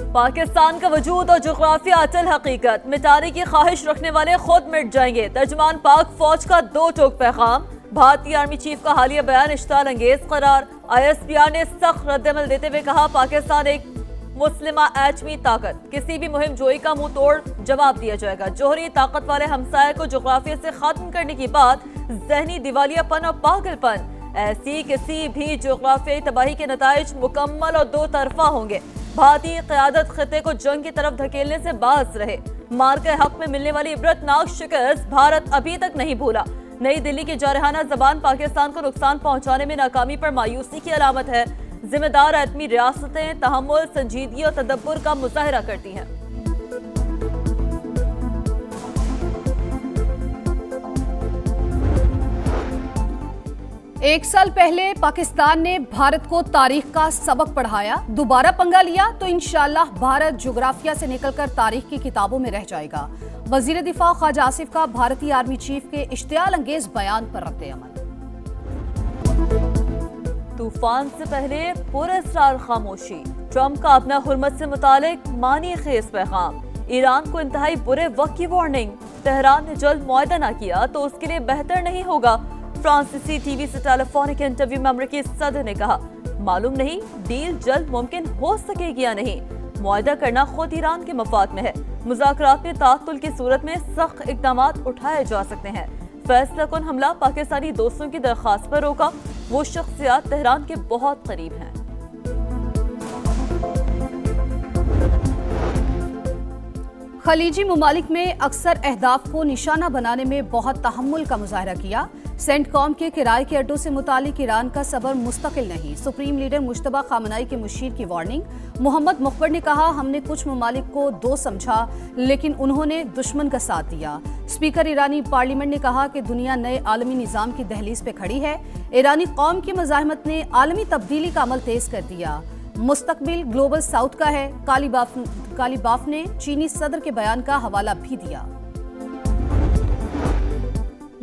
पाकिस्तान का वजूद और जुग्राफिया अचल हकीकत, मिटाने की ख्वाहिश रखने वाले खुद मिट जाएंगे। तर्जुमान पाक फौज का दो टोक पैगाम। भारतीय आर्मी चीफ का हालिया बयान इश्ताल अंगेज करार। ISPR ने सख्त रद्दअमल देते हुए कहा, पाकिस्तान एक मुस्लिमा एटमी ताकत, किसी भी मुहिम जोई का मुंह तोड़ जवाब दिया जाएगा। जोहरी ताकत वाले हमसाये को जुग्राफिया से खत्म करने की बात जहनी दिवालियापन और पागलपन। ऐसी किसी भी जुग्राफियाई तबाही के नताइज मुकम्मल और दो तरफा होंगे। भारतीय क़यादत खिते को जंग की तरफ धकेलने से बाज रहे। मार के हक में मिलने वाली इबरतनाक शिकस्त भारत अभी तक नहीं भूला। नई दिल्ली की जारहाना जबान पाकिस्तान को नुकसान पहुंचाने में नाकामी पर मायूसी की अलामत है। जिम्मेदार एटमी रियासतें तहम्मुल, संजीदगी और तदब्बुर का मुजाहिरा करती हैं। एक साल पहले पाकिस्तान ने भारत को तारीख का सबक पढ़ाया, दोबारा पंगा लिया तो इंशाअल्लाह भारत जुग्राफिया से निकलकर तारीख की किताबों में रह जाएगा। वजीर दिफा ख्वाजा आसिफ का भारतीय आर्मी चीफ के इश्तियाल अंगेज बयान पर रद्द-ए-अमल। तूफान से पहले पुरस्कार खामोशी, ट्रंप का अपना हुर्मत से मुतालिक मानी खेज पैगाम। ईरान को इंतहाई बुरे वक्त की वार्निंग, तेहरान ने जल्द मुआहदा न किया तो उसके लिए बेहतर नहीं होगा। फ्रांसीसी टीवी से टेलीफोनिक इंटरव्यू में अमेरिकी सदर ने कहा, मालूम नहीं डील जल्द मुमकिन हो सकेगी या नहीं। मुआहदा करना खुद ईरान के मफाद में है। मुज़ाकरात में ताअत्तुल की सूरत में सख्त इक़दाम उठाए जा सकते हैं। फैसला कुन हमला पाकिस्तानी दोस्तों की दरख्वास्त पर रोका। वो शख्सियात तेहरान के बहुत करीब हैं। खलीजी ममालिक में अक्सर अहदाफ को निशाना बनाने में बहुत तहम्मुल का मुजाहरा किया। सेंटकॉम के किराए के अड्डों से मुतालिक ईरान का सबर मुस्तकिल नहीं। सुप्रीम लीडर मुश्तबा खामनाई के मुशीर की वार्निंग। मोहम्मद मुखबर ने कहा, हमने कुछ ममालिक को दो समझा लेकिन उन्होंने दुश्मन का साथ दिया। स्पीकर ईरानी पार्लियामेंट ने कहा कि दुनिया नए आलमी निज़ाम की दहलीज पे खड़ी है। ईरानी कौम की मज़ाहमत ने आलमी तब्दीली का अमल तेज कर दिया। मुस्तकबिल ग्लोबल साउथ का है। कालीबाफ ने चीनी सदर के बयान का हवाला भी दिया।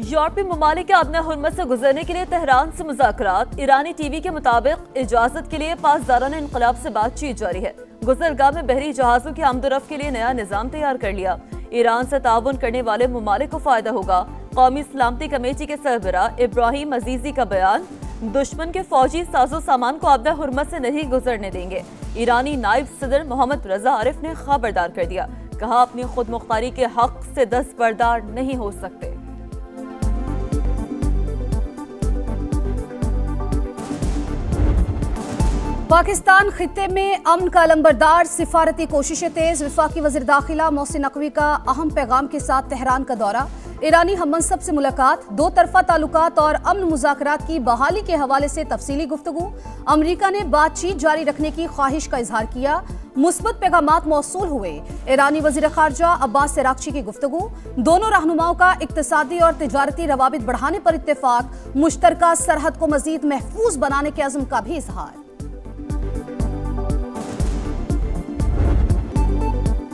यूरोपीय ममालिक के अपने हुर्मत से गुजरने के लिए तेहरान से मुज़ाकरात। ईरानी टीवी के मुताबिक इजाजत के लिए पासदाराना इनकलाब से बातचीत जारी है। गुजरगाह में बहरी जहाजों की आमदोरफ्त के लिए नया निज़ाम तैयार कर लिया। ईरान से ताउन करने वाले ममालिक को फायदा होगा। कौमी सलामती कमेटी के सरबरा इब्राहिम अजीजी का बयान, दुश्मन के फौजी साजो सामान को अपने हुर्मत से नहीं गुजरने देंगे। ईरानी नायब सदर मोहम्मद रजा आरिफ ने खबरदार कर दिया, कहा अपनी खुद मुख्तारी के हक से दस्तबरदार नहीं हो सकते। पाकिस्तान खित्ते में अमन का लंबरदार, सिफारती कोशिशें तेज। वफाकी वज़ीर दाखिला मोहसिन नकवी का अहम पैगाम के साथ तेहरान का दौरा। ईरानी हममनसब से मुलाकात। दो तरफा ताल्लुकात और अमन मुज़ाकरात की बहाली के हवाले से तफसीली गुफ्तगू। अमरीका ने बातचीत जारी रखने की ख्वाहिश का इजहार किया। मुस्बत पैगामात मौसूल हुए। ईरानी वज़ीर ख़ारजा अब्बास अराग़ची की गुफ्तगू। दोनों रहनुमाओं का इक़्तिसादी और तिजारती रवाबित बढ़ाने पर इत्तेफाक। मुश्तरका सरहद को मज़ीद महफूज बनाने के अज़्म का भी इजहार।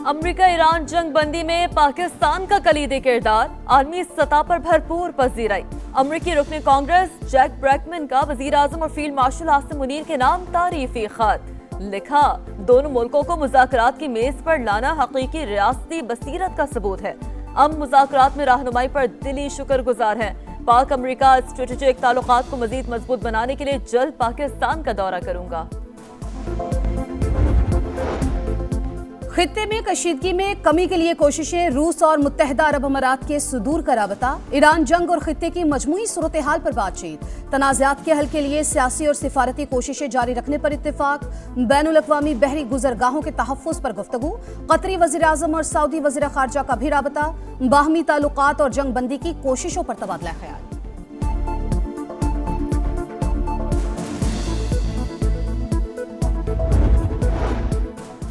अमेरिका ईरान जंग बंदी में पाकिस्तान का कलीदी किरदार। आर्मी सतह पर भरपूर पजीराई। अमेरिकी रुकने कांग्रेस जैक ब्रैकमैन का वजीर आजम और फील्ड मार्शल आसिम मुनीर के नाम तारीफी खत लिखा। दोनों मुल्कों को मुज़ाकरात की मेज पर लाना हकीकी रियासती बसीरत का सबूत है। हम मुज़ाकरात में रहनुमाई पर दिली शुक्रगुजार हैं। पाक अमेरिका स्ट्रेटेजिक ताल्लुकात को मजीद मजबूत बनाने के लिए जल्द पाकिस्तान का दौरा करूंगा। खित्ते में कशीदगी में कमी के लिए कोशिशें। रूस और मुत्तहदा अरब अमारात के सुदूर का राबता। ईरान जंग और खित्ते की मजमूई सूरत हाल पर बातचीत। तनाज़ात के हल के लिए सियासी और सिफारती कोशिशें जारी रखने पर इत्तेफाक। बैनुल अक़वामी बहरी गुजरगाहों के तहफ़्फ़ुज़ पर गुफ्तगू। कतरी वज़ीर आज़म और सऊदी वज़ीर ख़ारजा का भी राबता। बाहमी ताल्लुकात और जंग बंदी की कोशिशों पर तबादला ख्याल।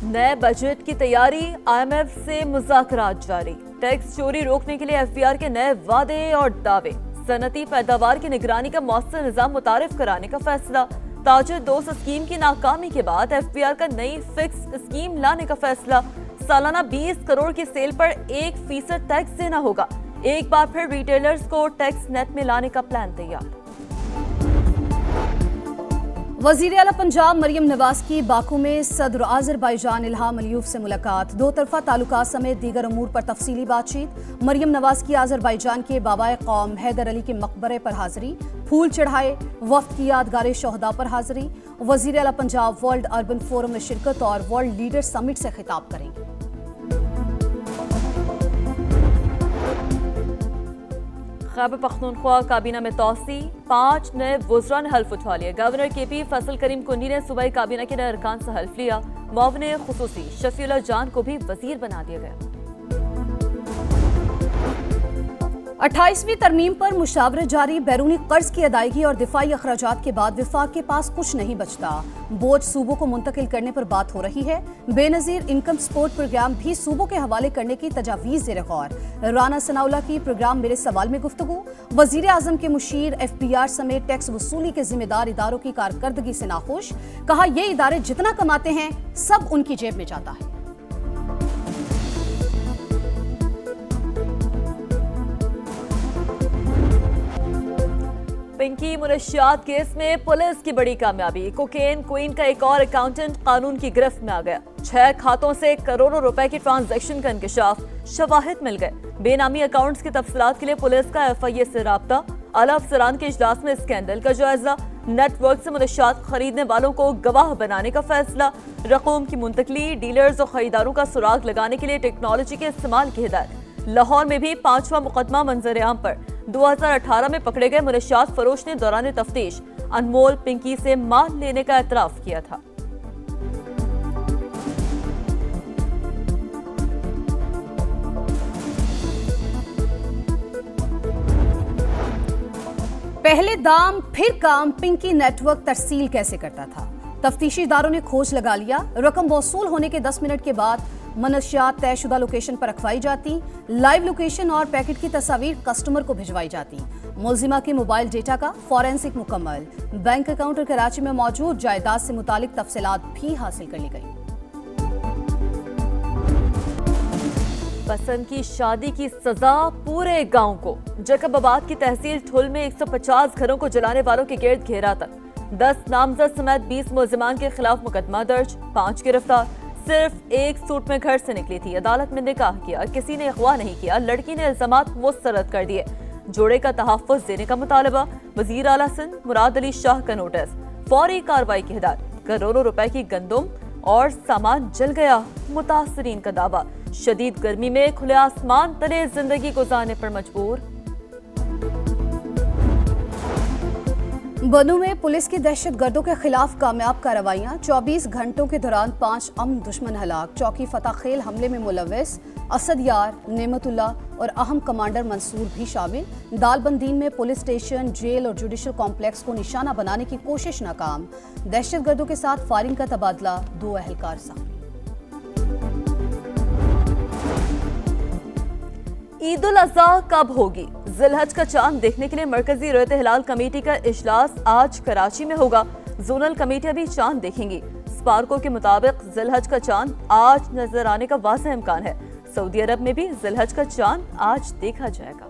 नए बजट की तैयारी। IMF से मुज़ाकरात जारी। टैक्स चोरी रोकने के लिए FBR के नए वादे और दावे। सनती पैदावार की निगरानी का मौसर निज़ाम मुतारिफ कराने का फैसला। ताजिर दोस्त स्कीम की नाकामी के बाद FBR का नई फिक्स स्कीम लाने का फैसला। सालाना 20 करोड़ की सेल पर 1% टैक्स देना होगा। एक बार फिर रिटेलर्स को टैक्स नेट में लाने का प्लान तैयार। वजीर आला पंजाब मरियम नवाज की बाकू में सदर अज़रबैजान इल्हाम अलीयव से मुलाकात। दो तरफा ताल्लुकात समेत दीगर अमूर पर तफसीली बातचीत। मरियम नवाज की अज़रबैजान के बाबाए कौम हैदर अली के मकबरे पर हाजिरी, फूल चढ़ाए। वफ्द की यादगार शहदा पर हाजिरी। वजीर आला पंजाब वर्ल्ड अर्बन फोरम में शिरकत और वर्ल्ड लीडर समिट से खिताब करेंगे। खैबर पख्तूनख्वा काबीना में तोसी, 5 नए वुज़रा ने हल्फ उठा लिया। गवर्नर KP फैसल करीम कुन्नी ने सूबाई काबीना के नए अरकान से हल्फ लिया। मुआविन खुसूसी शफीउल्लाह जान को भी वजीर बना दिया गया। 28वीं तरमीम पर मुशावरत जारी। बैरूनी कर्ज की अदायगी और दिफाई अखराजात के बाद विफाक के पास कुछ नहीं बचता। बोझ सूबों को मुंतकिल करने पर बात हो रही है। बेनजीर इनकम सपोर्ट प्रोग्राम भी सूबों के हवाले करने की तजावीज़ ज़ेर गौर। राना सनाउल्लाह की प्रोग्राम मेरे सवाल में गुफ्तगू। वजीर आजम के मुशीर FBR समेत टैक्स वसूली के जिम्मेदार इदारों की कारकर्दगी से नाखुश। कहा ये इदारे जितना कमाते हैं सब उनकी जेब में जाता है। पिंकी मुनशियात केस में पुलिस की बड़ी कामयाबी। कोकेन क्वीन का एक और अकाउंटेंट कानून की गिरफ्त में आ गया। 6 खातों से करोड़ों रुपए की ट्रांजैक्शन का इंकशाफ, शवाहिद मिल गए। बेनामी अकाउंट्स की तफसीलात के लिए पुलिस का FIA से राब्ता। आला अफसरान के इजलास में स्कैंडल का जायजा। नेटवर्क से मुनशियात खरीदने वालों को गवाह बनाने का फैसला। रकूम की मुंतकली, डीलर्स और खरीदारों का सुराग लगाने के लिए टेक्नोलॉजी के इस्तेमाल की हिदायत। लाहौर में भी 5वां मुकदमा मंजर-ए-आम पर। 2018 में पकड़े गए मुनशियात फरोश ने दौरान तफ्तीश अनमोल पिंकी से माल लेने का एतराफ किया था। पहले दाम फिर काम, पिंकी नेटवर्क तरसील कैसे करता था? तफ्तीशी इदारों ने खोज लगा लिया। रकम वसूल होने के 10 मिनट के बाद मनशियात तयशुदा लोकेशन पर रखवाई जाती। लाइव लोकेशन और पैकेट की तस्वीर कस्टमर को भिजवाई जाती। मुलजिमा के मोबाइल डेटा का फॉरेंसिक मुकम्मल। बैंक अकाउंट और कराची में मौजूद जायदाद से मुतालिक तफसीलात भी हासिल कर ली गई। पसंद की शादी की सजा पूरे गांव को। जैकबाबाद की तहसील ठुल में 150 घरों को जलाने वालों के गिर्द घेरा तक। 10 नामजद समेत 20 मुलजिमान के खिलाफ मुकदमा दर्ज, 5 गिरफ्तार। सिर्फ एक सूट में घर से निकली थी। अदालत में निकाह किया, किसी ने अगवा नहीं किया। लड़की ने इल्जामात मुस्तरद कर दिए। जोड़े का तहफ़्फ़ुज़ देने का मुतालबा। वज़ीर आला सिंध मुराद अली शाह का नोटिस। फौरी कार्रवाई की हिदायत। करोड़ों रुपए की गंदुम और सामान जल गया। मुतासरीन का दावा, शदीद गर्मी में खुले आसमान तले जिंदगी गुजारने पर मजबूर। बनू में पुलिस की दहशतगर्दों के खिलाफ कामयाब कार्रवाइयां। 24 घंटों के दौरान 5 अमन दुश्मन हलाक। चौकी फतह खेल हमले में मुलव्विस असद यार, नेमतुल्लाह और अहम कमांडर मंसूर भी शामिल। दालबंदीन में पुलिस स्टेशन, जेल और जुडिशल कॉम्प्लेक्स को निशाना बनाने की कोशिश नाकाम। दहशतगर्दों के साथ फायरिंग का तबादला, 2 अहलकार जख्मी। ईद उल अज़हा कब होगी? जिलहज का चांद देखने के लिए मरकजी रोयत हिलाल कमेटी का इजलास आज कराची में होगा। जोनल कमेटियां भी चांद देखेंगी। स्पार्को के मुताबिक जिलहज का चांद आज नजर आने का वाज़ेह इम्कान है। सऊदी अरब में भी जिलहज का चांद आज देखा जाएगा।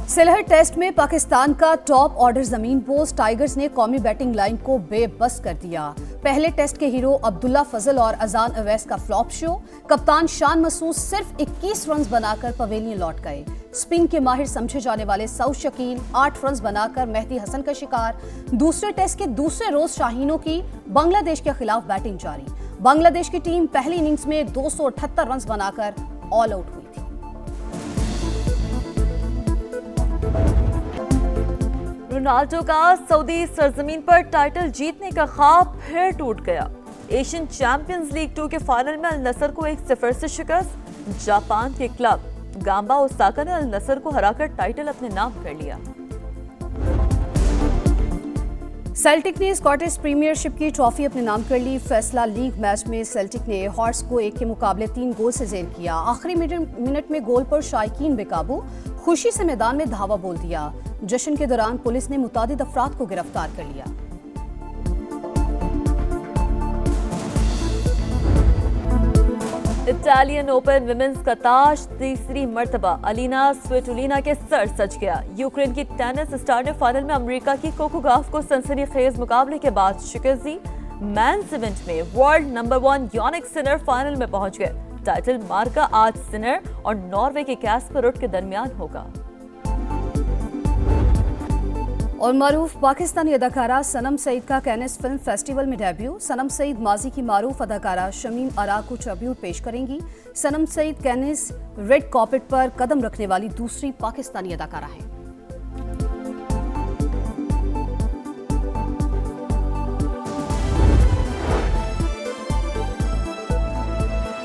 सिलहट टेस्ट में पाकिस्तान का टॉप ऑर्डर जमीन पोस्ट। टाइगर्स ने कौमी बैटिंग लाइन को बेबस कर दिया। पहले टेस्ट के हीरो अब्दुल्ला फजल और अजान अवैस का फ्लॉप शो। कप्तान शान मसूद सिर्फ 21 रन बनाकर पवेलियन लौट गए। स्पिन के माहिर समझे जाने वाले सऊद शकील 8 रन बनाकर मेहदी हसन का शिकार। दूसरे टेस्ट के दूसरे रोज शाहीनों की बांग्लादेश के खिलाफ बैटिंग जारी। बांग्लादेश की टीम पहली इनिंग्स में 278 रन बनाकर ऑल आउट हुई थी। रोनाल्डो का सऊदी सरजमीन पर टाइटल जीतने का ख्वाब फिर टूट गया। एशियन चैंपियंस लीग 2 के फाइनल में अल नसर को 1-0 से शिकस्त। जापान के क्लब गांबा ओसाका ने अल नसर को हराकर टाइटल अपने नाम कर लिया। सेल्टिक ने स्कॉटिश प्रीमियरशिप की ट्रॉफी अपने नाम कर ली। फैसला लीग मैच में सेल्टिक ने हॉर्स को 1 के मुकाबले 3 गोल से जेर किया। आखिरी मिनट में गोल पर शायकीन बेकाबू, खुशी से मैदान में धावा बोल दिया। जश्न के दौरान पुलिस ने मुतादिद अफराद को गिरफ्तार कर लिया। इटालियन ओपन विमेंस का ताज तीसरी मर्तबा अलीना स्विटोलिना के सर सज गया। यूक्रेन की टेनिस स्टार ने फाइनल में अमेरिका की कोको गॉफ को सनसनीखेज मुकाबले के बाद शिकस्त दी। मेंस इवेंट में world number 1 Jannik Sinner final में पहुंच गए। टाइटल मार्का आज सिनर और नॉर्वे के कैस्पर रुड के दरमियान होगा। और मारूफ पाकिस्तानी अदाकारा सनम सईद का कैनिस फिल्म फेस्टिवल में डेब्यू। सनम सईद माजी की मारूफ अदाकारा शमीम आरा को ट्रिब्यूट पेश करेंगी। सनम सईद कैनिस रेड कार्पेट पर कदम रखने वाली दूसरी पाकिस्तानी अदाकारा है।